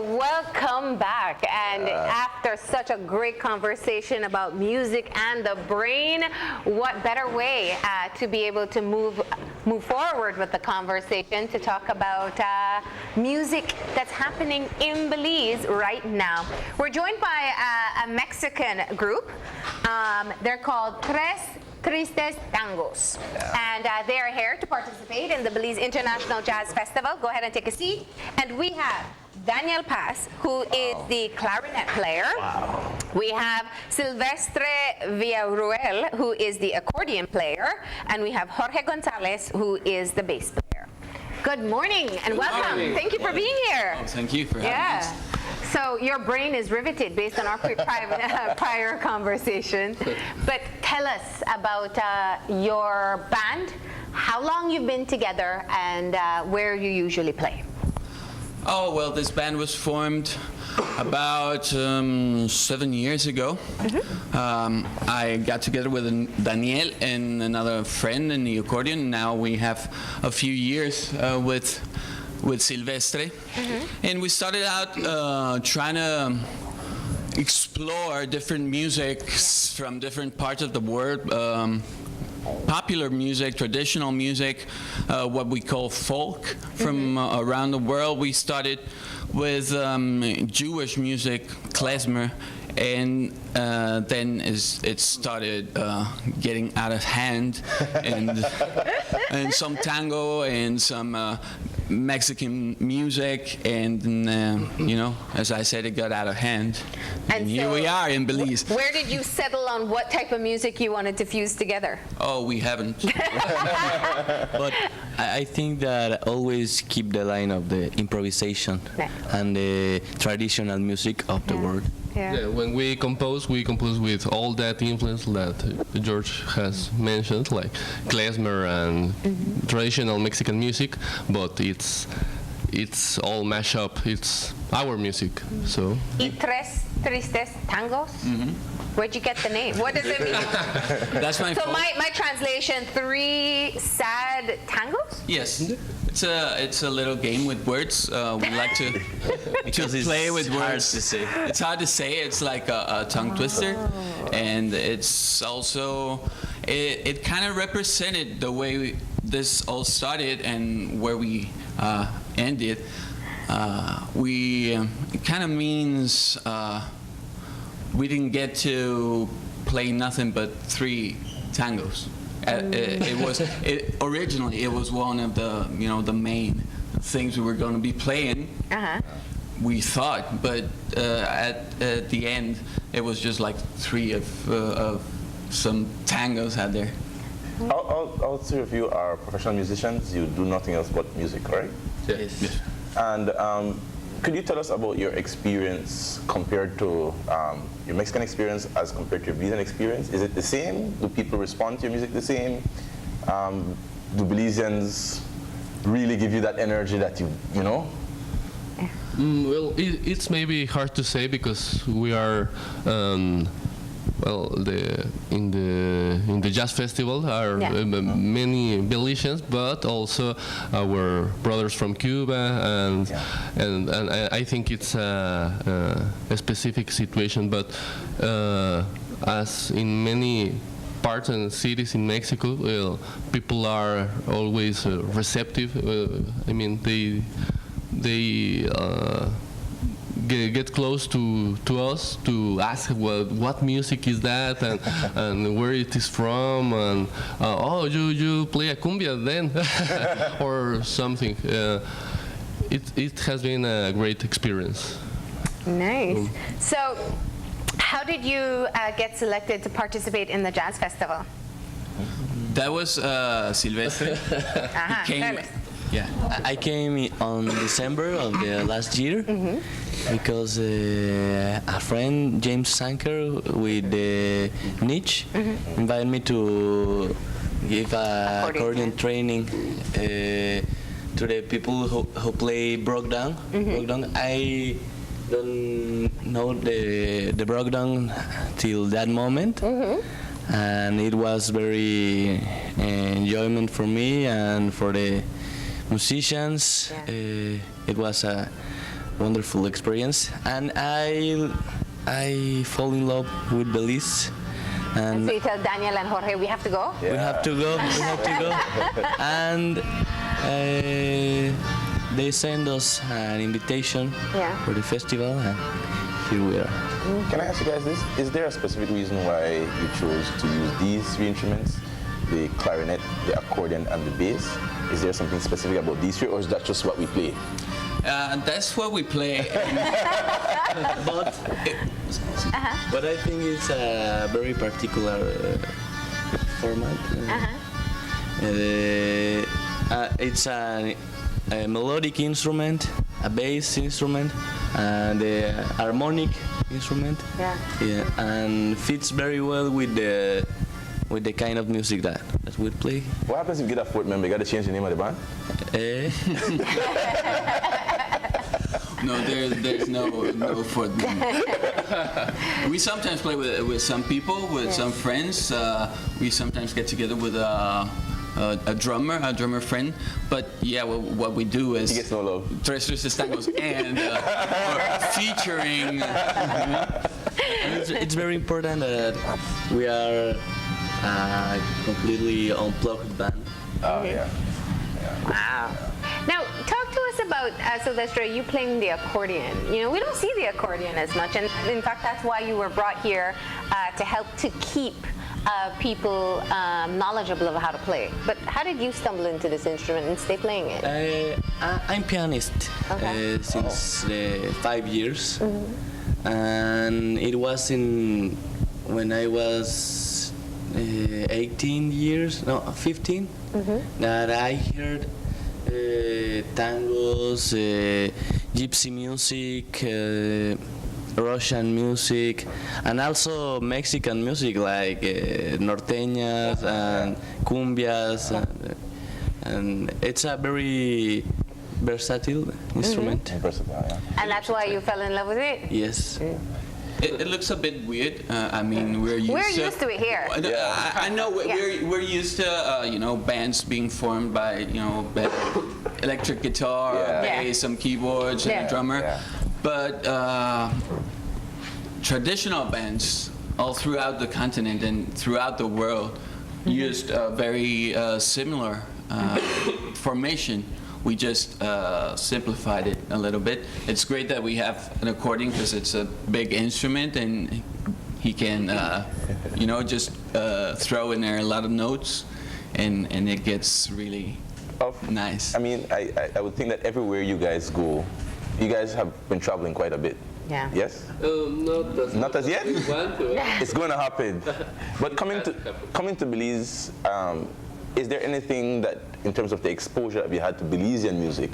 Welcome back. And after such a great conversation about music and the brain, what better way to be able to move forward with the conversation to talk about music that's happening in Belize right now. We're joined by a Mexican group. They're called Tres Tristes Tangos. And they are here to participate in the Belize International Jazz Festival. Go ahead and take a seat. And we have Daniel Paz, who is the clarinet player. Wow. We have Silvestre Villarruel, who is the accordion player. And we have Jorge Gonzalez, who is the bass player. Good morning and welcome. Thank you for being here. Oh, thank you for having us. So your brain is riveted based on our prior conversation. But tell us about your band, how long you've been together, and where you usually play. Oh, well, this band was formed about 7 years ago. I got together with Daniel and another friend in the accordion. Now we have a few years with Silvestre. And we started out trying to explore different musics from different parts of the world. Popular music, traditional music, what we call folk from around the world. We started with Jewish music, klezmer, and then it started getting out of hand, and some tango and some Mexican music, and you know, as I said, it got out of hand. And here we are in Belize. Where did you settle on what type of music you wanted to fuse together? Oh, we haven't. But I think that always keep the line of the improvisation and the traditional music of the world. Yeah, when we compose with all that influence that George has mentioned, like klezmer and traditional Mexican music, but it's all mashed up. It's our music. So. Y Tres Tristes Tangos? Where'd you get the name? What does it mean? That's my So fault. my translation, 3 sad tangos? Yes. It's a little game with words. We like to play with words. Hard to say. It's hard to say. It's like a tongue twister, and it's also it kind of represented the way this all started and where we ended. It kind of means we didn't get to play nothing but 3 tangos. Originally it was one of the main things we were going to be playing. We thought, but at the end it was just like 3 of some tangos out there. All 3 of you are professional musicians. You do nothing else but music, right? Yes. And could you tell us about your experience compared to your Mexican experience as compared to your Belizean experience? Is it the same? Do people respond to your music the same? Do Belizeans really give you that energy that you know? Well, it's maybe hard to say because we are well, in the jazz festival are many Belizeans, but also our brothers from Cuba, and I think it's a specific situation. But as in many parts and cities in Mexico, people are always receptive. I mean, they get close to us to ask what music is that and where it is from, and oh, you play a cumbia then or something. It has been a great experience. Nice. So, how did you get selected to participate in the jazz festival? That was Silvestre. He came. Yeah. I came on December of the last year because a friend, James Sanker, with Niche, invited me to give accordion training to the people who play breakdown. I don't know the breakdown till that moment. And it was very enjoyment for me and for the musicians. It was a wonderful experience, and I fall in love with Belize. And so you tell Daniel and Jorge we have to go? we have to go. We have to go. And they send us an invitation for the festival, and here we are. Can I ask you guys this? Is there a specific reason why you chose to use these three instruments, the clarinet, the accordion, and the bass? Is there something specific about these three, or is that just what we play? That's what we play. But I think it's a very particular format. It's a melodic instrument, a bass instrument, and a harmonic instrument. And fits very well with the kind of music that we play. What happens if you get a fourth member? You got to change the name of the band? No, there's no fourth member. We sometimes play with some people, with some friends. We sometimes get together with a drummer friend. But yeah, what we do is he gets no love. Tres Luces Tangos and featuring. It's very important that we are a completely unplugged band. Oh yeah. Wow. Now, talk to us about Silvestre, you playing the accordion. You know, we don't see the accordion as much, and in fact, that's why you were brought here to help to keep people knowledgeable of how to play. But how did you stumble into this instrument and stay playing it? I'm pianist since 5 years, and it was when I was 15 that I heard tangos, gypsy music, Russian music, and also Mexican music like norteñas and cumbias, and it's a very versatile instrument. Versatile, yeah. And that's why you fell in love with it? Yes. It looks a bit weird. I mean, we're used to it here. I know we're used to bands being formed by electric guitar, bass, some keyboards, and a drummer. Yeah. But traditional bands all throughout the continent and throughout the world used a very similar formation. We just simplified it a little bit. It's great that we have an accordion because it's a big instrument and he can, just throw in there a lot of notes, and it gets really nice. I mean, I would think that everywhere you guys go, you guys have been traveling quite a bit. Yeah. Yes? Not as yet? We want to. It's going to happen. But coming to Belize, is there anything that, in terms of the exposure that you had to Belizean music,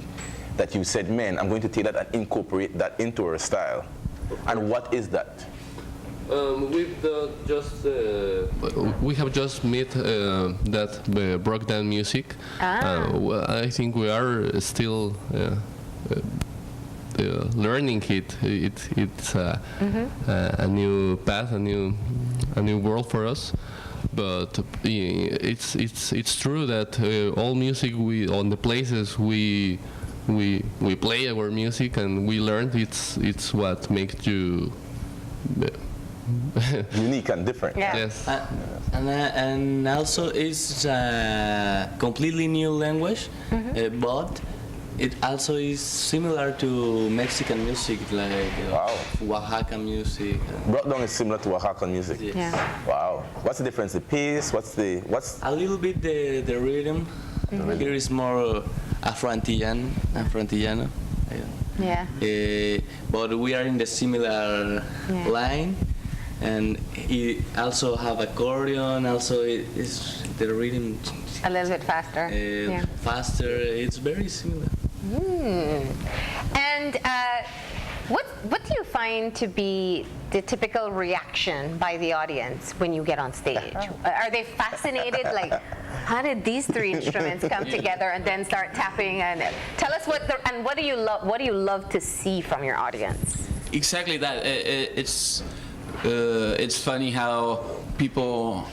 that you said, man, I'm going to take that and incorporate that into our style? And what is that? We have just met that breakdown music. I think we are still learning it. It's a new path, a new world for us. But it's true that all music on the places we play our music and we learn. It's what makes you Unique and different. Yeah. yes. And also it's a completely new language, but it also is similar to Mexican music, like Wow. Oaxaca music. Brought down is similar to Oaxacan music. Yes. Yeah. Wow. What's the difference? The pace? What's A little bit the rhythm. Here is more Afro-Antillano. Yeah. But we are in the similar line, and it also have accordion. Also, it is the rhythm A little bit faster. Yeah. faster. It's very similar. And what do you find to be the typical reaction by the audience when you get on stage? Are they fascinated? Like, how did these three instruments come together and then start tapping? And tell us what do you love? What do you love to see from your audience? Exactly that. It's funny how people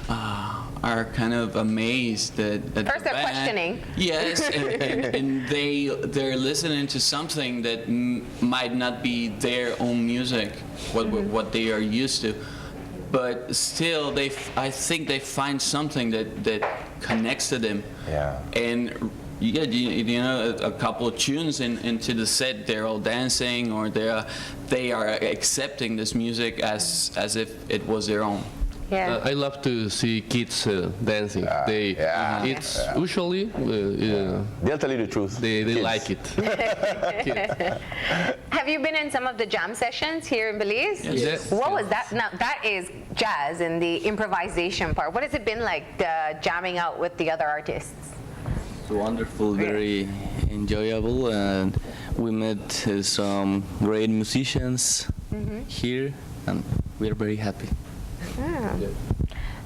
are kind of amazed at First the they're band. questioning. Yes, and they're listening to something that might not be their own music, what they are used to, but still I think they find something that connects to them. Yeah. And yeah, you know, a couple of tunes into the set, they're all dancing, or they are accepting this music as if it was their own. Yeah. I love to see kids dancing. It's usually They'll tell you the truth. they Kids. like it. Have you been in some of the jam sessions here in Belize? Yes. What was that? Now that is jazz and the improvisation part. What has it been like jamming out with the other artists? It's wonderful, very enjoyable, and we met some great musicians here, and we're very happy.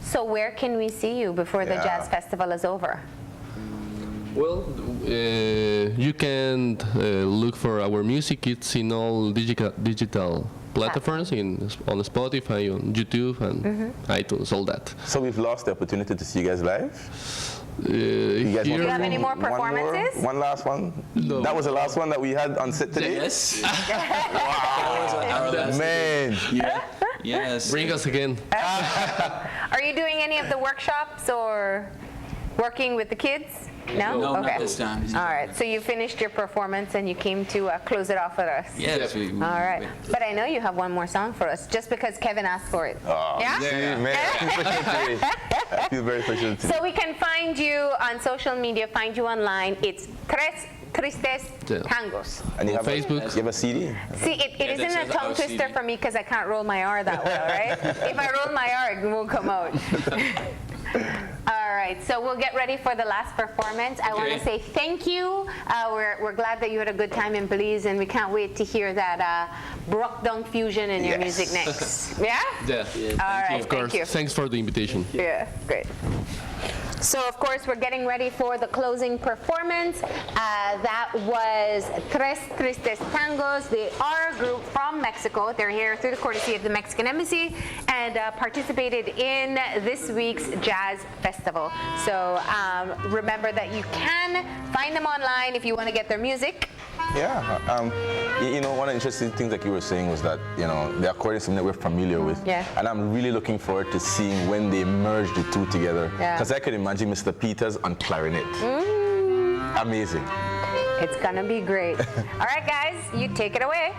So where can we see you before the jazz festival is over? Well, you can look for our music. It's in all digital platforms, on Spotify, on YouTube, and iTunes, all that. So we've lost the opportunity to see you guys live. You guys Do you want have any more one more? performances? One last one? No. That was the last one that we had on set today? Yes. Our last Man. Yeah. Yes. Bring us again. Are you doing any of the workshops or working with the kids? No? No, Okay. not this time. All right. So you finished your performance and you came to close it off with us. Yes. All right. But I know you have one more song for us just because Kevin asked for it. Oh, Yeah? see, man. I feel very special today. So we can find you on social media, find you online. It's Tres Tristes Tangos. And you have Facebook. You have a CD? See, it that isn't a says tongue OCD. twister for me because I can't roll my R that well, right? If I roll my R, it won't come out. All right, so we'll get ready for the last performance. I want to say thank you. We're glad that you had a good time in Belize, and we can't wait to hear that Brockdung fusion in your music next. Yeah? Yeah. All right, Of course. thank you. Thanks for the invitation. Yeah, great. So, of course, we're getting ready for the closing performance. That was Tres Tristes Tangos. They are a group from Mexico. They're here through the courtesy of the Mexican Embassy and participated in this week's Jazz Festival. So remember that you can find them online if you want to get their music. Yeah. You know, one of the interesting things that you were saying was that, you know, the accordion is something that we're familiar with. Yeah. And I'm really looking forward to seeing when they merge the two together. Yeah. Because I could imagine Mr. Peters on clarinet. Amazing. It's going to be great. All right, guys, you take it away.